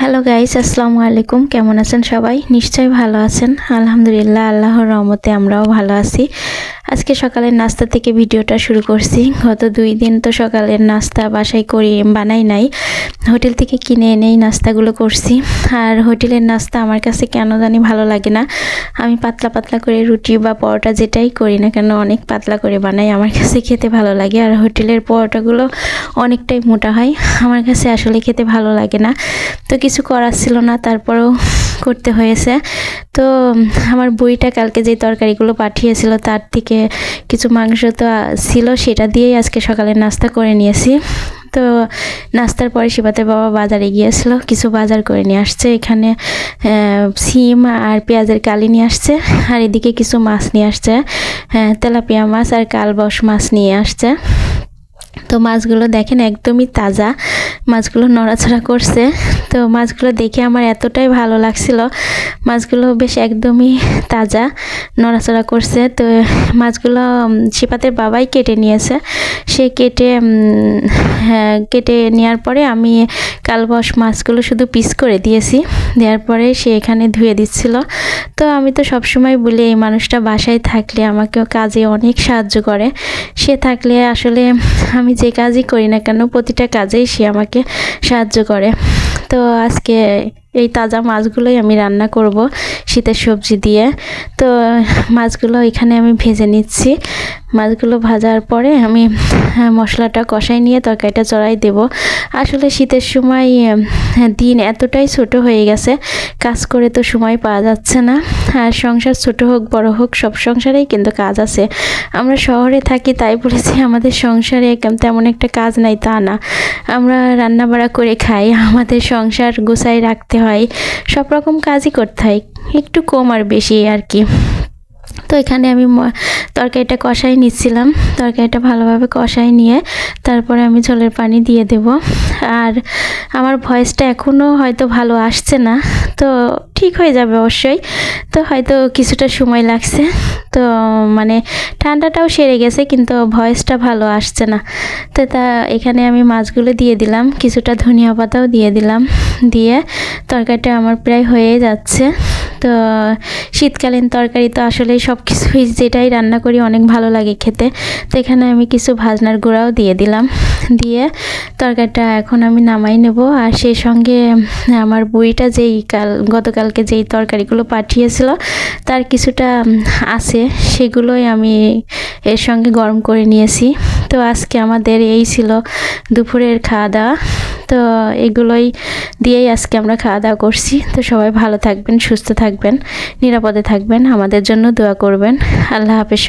Hello guys, আসসালামু আলাইকুম। কেমন আছেন সবাই? নিশ্চয়ই ভালো আছেন। আলহামদুলিল্লাহ, আল্লাহর রহমতে আমরাও ভালো আছি। আজকে সকালের নাস্তা থেকে ভিডিওটা শুরু করছি। গত 2 দিন তো সকালের নাস্তা বাসায় বানাই নাই, হোটেল থেকে কিনে এনেই নাস্তাগুলো করছি। আর হোটেলের নাস্তা আমার কাছে কেন জানি ভালো লাগে না। আমি পাতলা পাতলা করে রুটি বা পরোটা যেটাই করি না কেন অনেক পাতলা করে বানাই, আমার কাছে খেতে ভালো লাগে। আর হোটেলের পরোটাগুলো অনেকটাই মোটা হয়, আমার কাছে আসলে খেতে ভালো লাগে না। তো কিছু করার ছিল না, তারপরেও করতে হয়েছে। তো আমার বইটা কালকে যে তরকারিগুলো পাঠিয়েছিল তার থেকে কিছু মাংস তো ছিল, সেটা দিয়েই আজকে সকালে নাস্তা করে নিয়েছি। তো নাস্তার পরে শিবাতের বাবা বাজারে গিয়েছিল, কিছু বাজার করে নিয়ে আসছে। এখানে সিম আর পেঁয়াজের কালি নিয়ে আসছে, আর এদিকে কিছু মাছ নিয়ে আসছে, তেলাপিয়া মাছ আর কালবাউস মাছ নিয়ে আসছে। তো মাছগুলো দেখেন একদমই তাজা, মাছগুলো নড়াচড়া করছে। তো মাছগুলো দেখে আমার এতটাই ভালো লাগছিল, মাছগুলো বেশ একদমই তাজা, নড়াচড়া করছে। তো মাছগুলো শিপাতের বাবাই কেটে নিয়েছে। সে কেটে নেওয়ার পরে আমি কালবাউস মাছগুলো শুধু পিস করে দিয়েছি, দেওয়ার পরে সে এখানে ধুয়ে দিচ্ছিল। তো আমি তো সবসময় বলি এই মানুষটা বাসায় থাকলে আমাকেও কাজে অনেক সাহায্য করে। সে থাকলে আসলে আমি যে কাজই করি না কেন প্রতিটা কাজেই সে আমাকে সাহায্য করে। তো আজকে এই তাজা মাছগুলোই আমি রান্না করব শীতের সবজি দিয়ে। তো মাছগুলো এখানে আমি ভেজে নিচ্ছি। মাছগুলো ভাজার পরে আমি মশলাটা কষাই নিয়ে তরকারিটা চড়াই দেব। আসলে শীতের সময় দিন এতটাই ছোট হয়ে গেছে, কাজ করে তো সময় পাওয়া যাচ্ছে না। আর সংসার ছোট হোক বড় হোক সব সংসারেই কিন্তু কাজ আছে। আমরা শহরে থাকি তাই বলেছি আমাদের সংসারে তেমন একটা কাজ নাই তা না, আমরা রান্না বাড়া করে খাই, আমাদের সংসার গুছাই রাখতে হয়, সব রকম কাজই করতে হয়, একটু কম আর বেশি আর কি। তো এখানে আমি তরকারিটা কষাই নিচ্ছিলাম, তরকারিটা ভালোভাবে কষাই নিয়ে তারপরে আমি ঝোলের পানি দিয়ে দেব। আর আমার ভয়েসটা এখনও হয়তো ভালো আসছে না, তো ঠিক হয়ে যাবে অবশ্যই। তো হয়তো কিছুটা সময় লাগছে, তো মানে ঠান্ডাটাও সেরে গেছে কিন্তু ভয়েসটা ভালো আসছে না। তো এখানে আমি মাছগুলো দিয়ে দিলাম, কিছুটা ধনিয়া পাতাও দিয়ে দিলাম, দিয়ে তরকারিটা আমার প্রায় হয়ে যাচ্ছে। তো শীতকালীন তরকারি তো আসলে সব কিছুই যেটাই রান্না করি অনেক ভালো লাগে খেতে। তো এখানে আমি কিছু ভাজনার গুঁড়াও দিয়ে দিলাম, দিয়ে তরকারিটা এখন আমি নামাই নেব। আর সেই সঙ্গে আমার বুড়িটা গতকালকে যেই তরকারিগুলো পাঠিয়েছিল তার কিছুটা আছে, সেগুলোই আমি এর সঙ্গে গরম করে নিয়েছি। তো আজকে আমাদের এই ছিল দুপুরের খাওয়া দাওয়া। তো এগুলোই দিয়েই আজকে আমরা খাওয়া দাওয়া করছি। তো সবাই ভালো থাকবেন, সুস্থ থাকবেন, নিরাপদে থাকবেন, আমাদের জন্য দোয়া করবেন। আল্লাহ হাফেজ।